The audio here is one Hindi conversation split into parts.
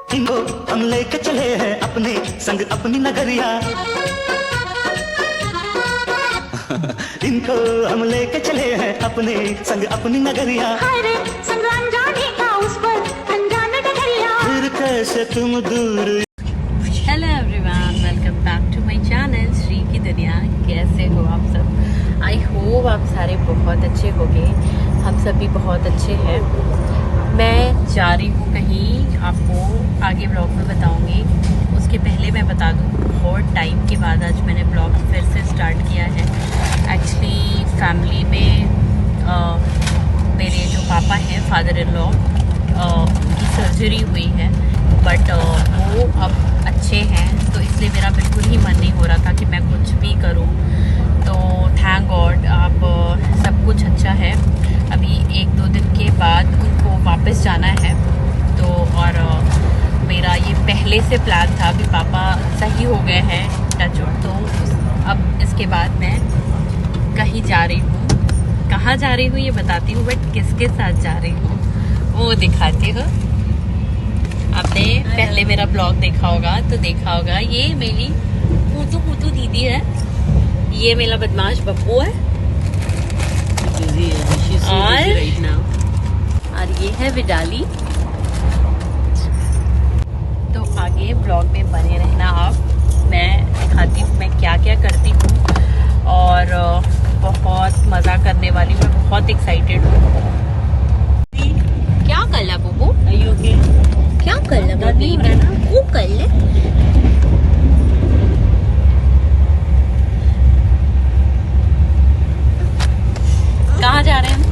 इनको हम लेके चले हैं अपने संग अपनी नगरिया। इनको हम लेके चले हैं अपने संग अपनी नगरिया। हरे संग्राम जाने का उस पर अनजान डगरिया। फिर कैसे तुम दूर। Hello everyone, welcome back to my channel Shri की दुनिया। कैसे हो आप सब? आई होप आप सारे बहुत अच्छे होंगे। हम सब भी बहुत अच्छे हैं। मैं जा रही हूँ कहीं, आपको आगे ब्लॉग में बताऊँगी। उसके पहले मैं बता दूँ, बहुत टाइम के बाद आज मैंने ब्लॉग फिर से स्टार्ट किया है। एक्चुअली फैमिली में मेरे जो पापा हैं, फादर इन लॉ, उनकी सर्जरी हुई है, बट वो अब अच्छे हैं, तो इसलिए मेरा बिल्कुल ही मन नहीं हो रहा था कि मैं कुछ भी करूं। तो थैंक गॉड अब सब कुछ अच्छा है। अभी 1-2 दिन के बाद उनको वापस जाना है, तो और मेरा ये पहले से प्लान था। अभी पापा सही हो गए हैं टचवुड, तो अब इसके बाद मैं कहीं जा रही हूँ। कहाँ जा रही हूँ ये बताती हूँ, बट किसके साथ जा रही हूँ वो दिखाती हूँ। आपने पहले मेरा ब्लॉग देखा होगा तो देखा होगा, ये मेरी पूतू दीदी है, ये मेरा बदमाश बब्बू है, और ये है विडाली। तो आगे ब्लॉग में बने रहना आप। मैं दिखाती हूँ मैं क्या क्या करती हूँ, और बहुत मज़ा करने वाली हूँ। मैं बहुत एक्साइटेड हूँ। क्या कर ला बब्बू? क्या कर ले बबी? वो कर ले। कहाँ जा रहे हैं हम?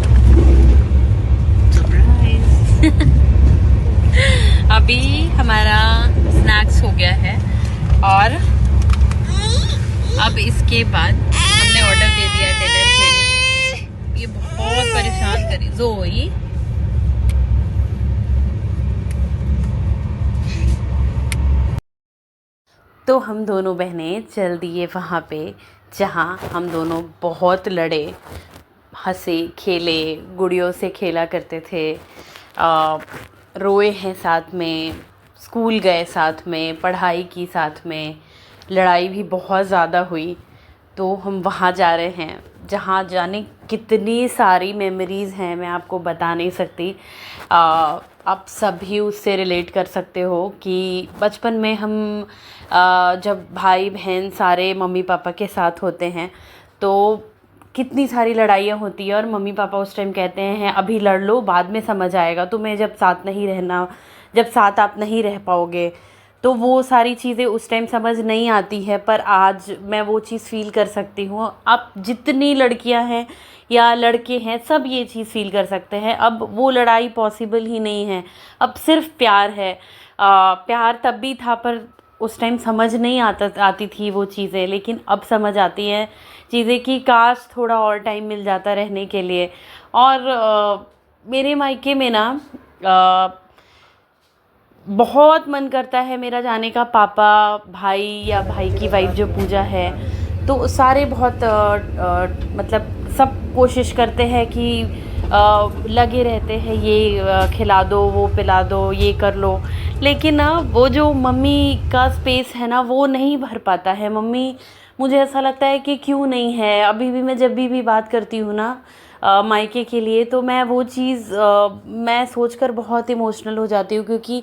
सरप्राइज। अभी हमारा स्नैक्स हो गया है, और अब इसके बाद हमने ऑर्डर दे दिया डिनर के लिए। ये बहुत परेशान करी जोई। तो हम दोनों बहनें चल दिए वहाँ पे जहाँ हम दोनों बहुत लड़े, हंसे, खेले, गुड़ियों से खेला करते थे, रोए हैं साथ में, स्कूल गए साथ में, पढ़ाई की साथ में, लड़ाई भी बहुत ज़्यादा हुई। तो हम वहाँ जा रहे हैं जहाँ जाने कितनी सारी मेमोरीज़ हैं, मैं आपको बता नहीं सकती। आप सभी उससे रिलेट कर सकते हो कि बचपन में हम जब भाई बहन सारे मम्मी पापा के साथ होते हैं तो कितनी सारी लड़ाइयाँ होती हैं, और मम्मी पापा उस टाइम कहते हैं अभी लड़ लो, बाद में समझ आएगा तुम्हें, जब साथ नहीं रहना, जब साथ आप नहीं रह पाओगे। तो वो सारी चीज़ें उस टाइम समझ नहीं आती है, पर आज मैं वो चीज़ फ़ील कर सकती हूँ। अब जितनी लड़कियाँ हैं या लड़के हैं, सब ये चीज़ फ़ील कर सकते हैं। अब वो लड़ाई पॉसिबल ही नहीं है, अब सिर्फ प्यार है। प्यार तब भी था, पर उस टाइम समझ नहीं आती थी वो चीज़ें, लेकिन अब समझ आती हैं चीज़ें कि काश थोड़ा और टाइम मिल जाता रहने के लिए। और मेरे मायके में ना बहुत मन करता है मेरा जाने का। पापा, भाई या भाई की वाइफ जो पूजा है, तो सारे बहुत मतलब सब कोशिश करते हैं कि लगे रहते हैं, ये खिला दो, वो पिला दो, ये कर लो। लेकिन ना वो जो मम्मी का स्पेस है ना, वो नहीं भर पाता है। मम्मी, मुझे ऐसा लगता है कि क्यों नहीं है। अभी भी मैं जब भी बात करती हूँ ना मायके के लिए, तो मैं वो चीज़ मैं सोचकर बहुत इमोशनल हो जाती हूँ, क्योंकि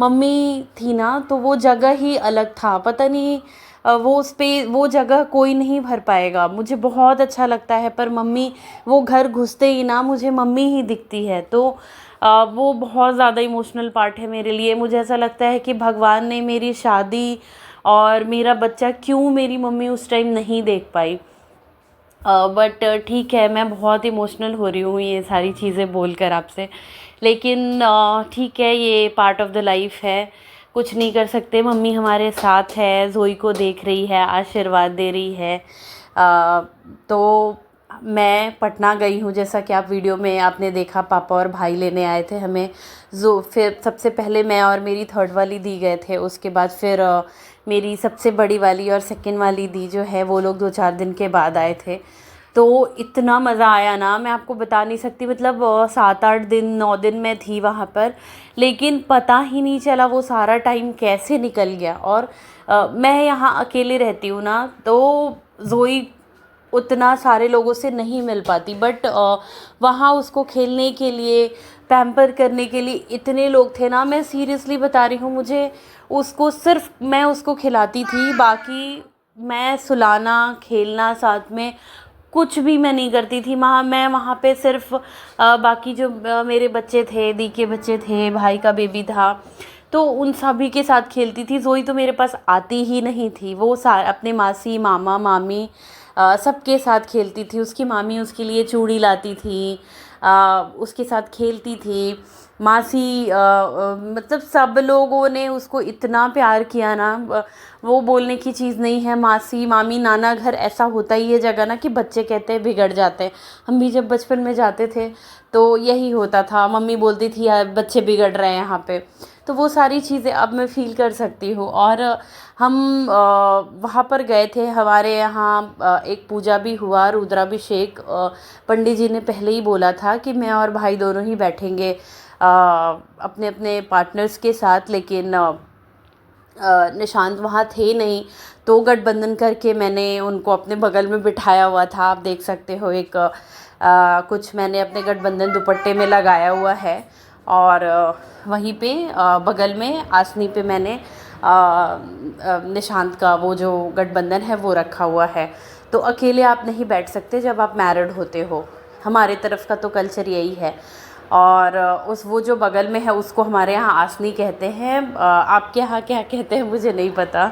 मम्मी थी ना तो वो जगह ही अलग था। पता नहीं वो जगह कोई नहीं भर पाएगा। मुझे बहुत अच्छा लगता है, पर मम्मी, वो घर घुसते ही ना मुझे मम्मी ही दिखती है। तो वो बहुत ज़्यादा इमोशनल पार्ट है मेरे लिए। मुझे ऐसा लगता है कि भगवान ने मेरी शादी और मेरा बच्चा क्यों मेरी मम्मी उस टाइम नहीं देख पाई। बट ठीक है, मैं बहुत इमोशनल हो रही हूँ ये सारी चीज़ें बोलकर आपसे, लेकिन ठीक है, ये पार्ट ऑफ द लाइफ है, कुछ नहीं कर सकते। मम्मी हमारे साथ है, जोई को देख रही है, आशीर्वाद दे रही है। तो मैं पटना गई हूँ, जैसा कि आप वीडियो में आपने देखा, पापा और भाई लेने आए थे हमें। जो फिर सबसे पहले मैं और मेरी थर्ड वाली दी गए थे, उसके बाद फिर मेरी सबसे बड़ी वाली और सेकंड वाली दी जो है, वो लोग 2-4 दिन के बाद आए थे। तो इतना मज़ा आया ना, मैं आपको बता नहीं सकती। मतलब 7-8 दिन 9 दिन मैं थी वहाँ पर, लेकिन पता ही नहीं चला वो सारा टाइम कैसे निकल गया। और मैं यहाँ अकेले रहती हूँ ना, तो ज़ोई उतना सारे लोगों से नहीं मिल पाती, बट वहाँ उसको खेलने के लिए, पैम्पर करने के लिए इतने लोग थे ना। मैं सीरियसली बता रही हूँ, मुझे उसको सिर्फ मैं उसको खिलाती थी, बाकी मैं सुलाना खेलना साथ में कुछ भी मैं नहीं करती थी। मैं वहाँ पे सिर्फ बाकी जो मेरे बच्चे थे, दी के बच्चे थे, भाई का बेबी था, तो उन सभी के साथ खेलती थी। ज़ोई तो मेरे पास आती ही नहीं थी। वो अपने मासी मामा मामी सबके साथ खेलती थी। उसकी मामी उसके लिए चूड़ी लाती थी, उसके साथ खेलती थी। मासी मतलब सब लोगों ने उसको इतना प्यार किया ना, वो बोलने की चीज़ नहीं है। मासी मामी नाना घर ऐसा होता ही है जगह ना कि बच्चे कहते हैं बिगड़ जाते हैं। हम भी जब बचपन में जाते थे तो यही होता था, मम्मी बोलती थी यार बच्चे बिगड़ रहे हैं यहाँ पे। तो वो सारी चीज़ें अब मैं फ़ील कर सकती हूँ। और हम वहाँ पर गए थे, हमारे यहाँ एक पूजा भी हुआ, रुद्राभिषेक। पंडित जी ने पहले ही बोला था कि मैं और भाई दोनों ही बैठेंगे अपने अपने पार्टनर्स के साथ, लेकिन निशांत वहाँ थे नहीं, तो गठबंधन करके मैंने उनको अपने बगल में बिठाया हुआ था। आप देख सकते हो, एक कुछ मैंने अपने गठबंधन दुपट्टे में लगाया हुआ है, और वहीं पे बगल में आसनी पे मैंने निशांत का वो जो गठबंधन है वो रखा हुआ है। तो अकेले आप नहीं बैठ सकते जब आप मैरिड होते हो, हमारे तरफ का तो कल्चर यही है। और वो जो बगल में है उसको हमारे यहाँ आसनी कहते हैं। आपके यहाँ क्या कहते हैं मुझे नहीं पता,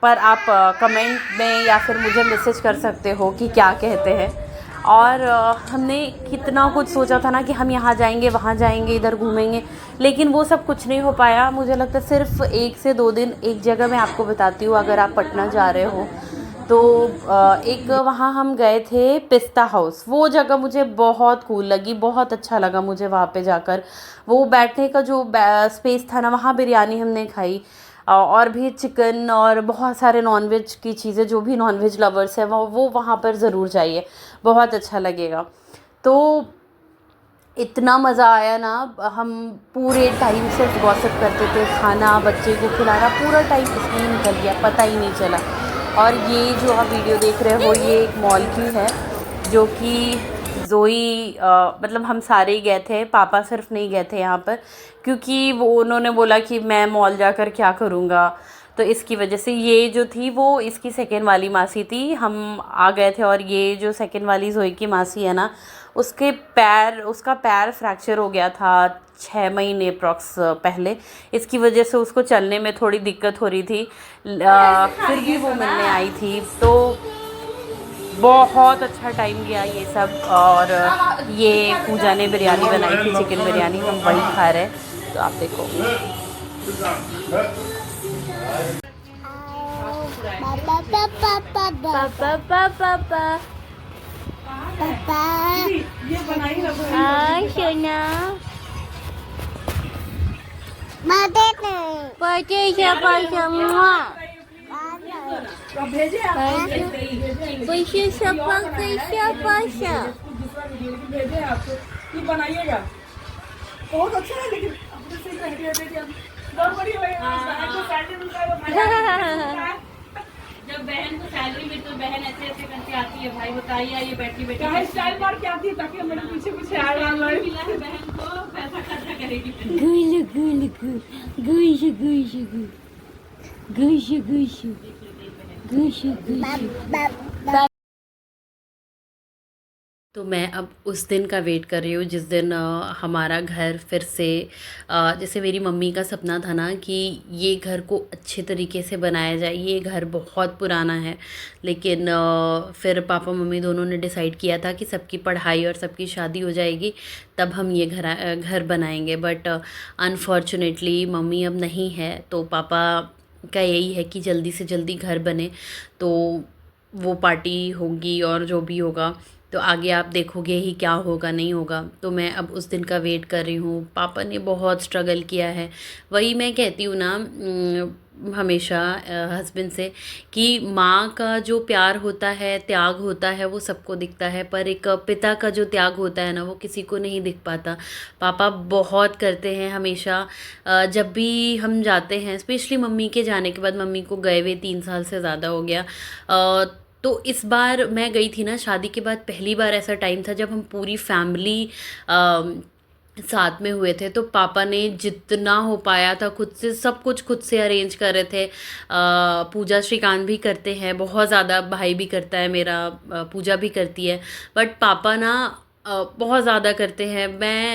पर आप कमेंट में या फिर मुझे मैसेज कर सकते हो कि क्या कहते हैं। और हमने कितना कुछ सोचा था ना कि हम यहाँ जाएंगे, वहाँ जाएंगे, इधर घूमेंगे, लेकिन वो सब कुछ नहीं हो पाया। मुझे लगता है सिर्फ 1 से 2 दिन। एक जगह मैं आपको बताती हूँ, अगर आप पटना जा रहे हो तो एक वहाँ हम गए थे पिस्ता हाउस। वो जगह मुझे बहुत कूल लगी, बहुत अच्छा लगा मुझे वहाँ पे जाकर। वो बैठने का जो स्पेस था ना, वहाँ बिरयानी हमने खाई, और भी चिकन और बहुत सारे नॉनवेज की चीज़ें। जो भी नॉनवेज लवर्स हैं वो वहाँ पर ज़रूर जाइए, बहुत अच्छा लगेगा। तो इतना मज़ा आया ना, हम पूरे टाइम सिर्फ गॉसिप करते थे, खाना बच्चे को खिलाना, पूरा टाइम इसमें निकल गया, पता ही नहीं चला। और ये जो आप वीडियो देख रहे हो ये एक मॉल की है, जो कि ज़ोई मतलब हम सारे ही गए थे, पापा सिर्फ नहीं गए थे यहाँ पर, क्योंकि वो उन्होंने बोला कि मैं मॉल जाकर क्या करूँगा। तो इसकी वजह से ये जो थी वो इसकी सेकेंड वाली मासी थी, हम आ गए थे। और ये जो सेकेंड वाली ज़ोई की मासी है ना, उसका पैर फ्रैक्चर हो गया था 6 महीने अप्रॉक्स पहले। इसकी वजह से उसको चलने में थोड़ी दिक्कत हो रही थी, फिर भी वो मिलने आई थी। तो बहुत अच्छा टाइम गया ये सब। और ये पूजा ने बिरयानी बनाई थी, चिकन बिरयानी, हम वही खा रहे हैं। तो आप देखो, बनाइएगा बहुत अच्छा है, लेकिन अपने से जब बहन को सैलरी में तो बहन ऐसे ऐसे करके आती है, भाई बताइए ये बैठी बैठी क्या स्टाइल मार के आती है ताकि मेरे पीछे पीछे आ रहा है। मिला है बहन को, पैसा खर्चा करेगी। तो मैं अब उस दिन का वेट कर रही हूँ जिस दिन हमारा घर फिर से, जैसे मेरी मम्मी का सपना था ना कि ये घर को अच्छे तरीके से बनाया जाए। ये घर बहुत पुराना है, लेकिन फिर पापा मम्मी दोनों ने डिसाइड किया था कि सबकी पढ़ाई और सबकी शादी हो जाएगी तब हम ये घर बनाएंगे। बट अनफॉर्चुनेटली मम्मी अब नहीं है, तो पापा का यही है कि जल्दी से जल्दी घर बने तो वो पार्टी होगी और जो भी होगा। तो आगे आप देखोगे ही क्या होगा नहीं होगा। तो मैं अब उस दिन का वेट कर रही हूँ। पापा ने बहुत स्ट्रगल किया है। वही मैं कहती हूँ ना हमेशा हस्बैंड से कि माँ का जो प्यार होता है, त्याग होता है, वो सबको दिखता है, पर एक पिता का जो त्याग होता है ना वो किसी को नहीं दिख पाता। पापा बहुत करते हैं हमेशा। जब भी हम जाते हैं, स्पेशली मम्मी के जाने के बाद, मम्मी को गए हुए 3 साल से ज़्यादा हो गया, तो इस बार मैं गई थी ना शादी के बाद, पहली बार ऐसा टाइम था जब हम पूरी फैमिली साथ में हुए थे। तो पापा ने जितना हो पाया था खुद से, सब कुछ खुद से अरेंज कर रहे थे। पूजा श्रीकांत भी करते हैं बहुत ज़्यादा, भाई भी करता है मेरा, पूजा भी करती है, बट पापा ना बहुत ज़्यादा करते हैं।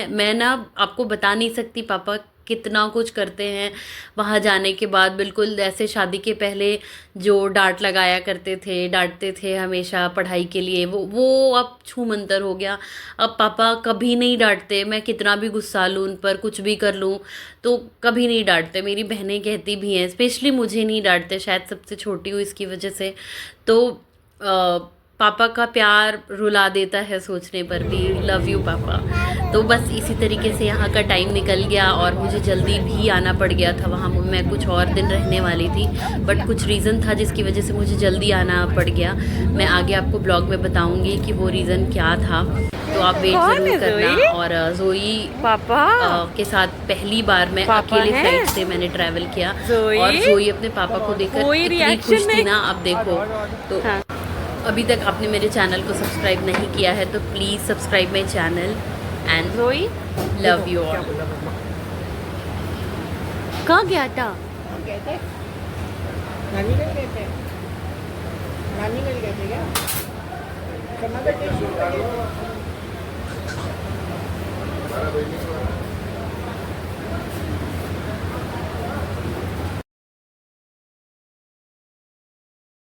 मैं ना आपको बता नहीं सकती पापा कितना कुछ करते हैं वहाँ जाने के बाद। बिल्कुल ऐसे शादी के पहले जो डांट लगाया करते थे, डांटते थे हमेशा पढ़ाई के लिए, वो अब छूमंतर हो गया। अब पापा कभी नहीं डांटते। मैं कितना भी गुस्सा लूँ उन पर, कुछ भी कर लूँ, तो कभी नहीं डांटते। मेरी बहनें कहती भी हैं, स्पेशली मुझे नहीं डांटते, शायद सबसे छोटी हूँ इसकी वजह से। तो पापा का प्यार रुला देता है सोचने पर भी। लव यू पापा। तो बस इसी तरीके से यहाँ का टाइम निकल गया और मुझे जल्दी भी आना पड़ गया था वहाँ। मैं कुछ और दिन रहने वाली थी, बट कुछ रीज़न था जिसकी वजह से मुझे जल्दी आना पड़ गया। मैं आगे आपको ब्लॉग में बताऊँगी कि वो रीज़न क्या था, तो आप वेट ज़रूर करना। और जोई पापा के साथ पहली बार मैं पापा अकेले हैं? फ्लाइट से मैंने ट्रैवल किया, जोई? और जोई अपने पापा को देखकर कोई इतनी reaction खुश थी नहीं? ना। अब देखो, तो हाँ। अभी तक आपने मेरे चैनल को सब्सक्राइब नहीं किया है तो please subscribe my channel and जोई लव यू ऑल। कहाँ गया था? नानी घर गए थे, नानी घर गए थे क्या? करना था टेस्ट